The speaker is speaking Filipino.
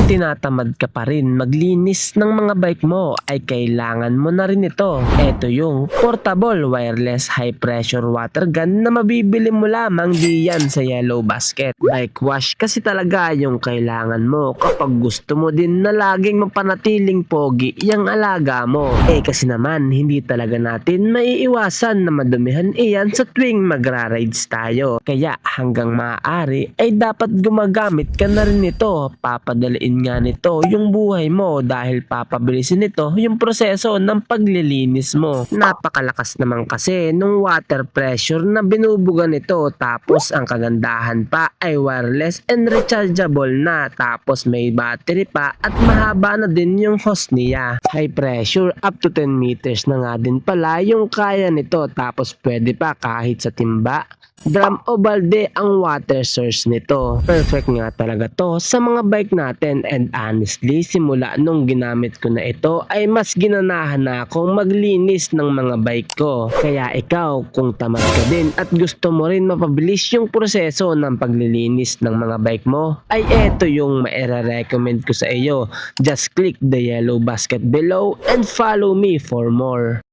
tinatamad ka pa rin maglinis ng mga bike mo ay kailangan mo na rin ito. Ito yung portable wireless high pressure water gun na mabibili mo lamang diyan sa Yellow Basket. Bike wash kasi talaga yung kailangan mo kapag gusto mo din na laging mapanatiling pogi yung alaga mo. Kasi naman hindi talaga natin maiiwasan na madumihan iyan sa tuwing magra-rides tayo. Kaya hanggang maaari ay dapat gumagamit ka na rin nito. Papadaliin nga nito yung buhay mo dahil papabilisin nito yung proseso ng paglilinis mo. Napakalakas naman kasi nung water pressure na binubuga nito, tapos ang kagandahan pa ay wireless and rechargeable na, tapos may battery pa at mahaba na din yung hose niya. High pressure up to 10 meters na nga din pala yung kaya nito, tapos pwede pa kahit sa timba, drum o balde ang water source nito. Perfect nga talaga to sa mga bike natin, and honestly simula nung ginamit ko na ito ay mas ginanahan na akong maglinis ng mga bike ko. Kaya ikaw kung tamad ka din at gusto mo rin mapabilis yung proseso ng paglilinis ng mga bike mo, ay eto yung maire-recommend ko sa iyo. Just click the yellow basket below and follow me for more.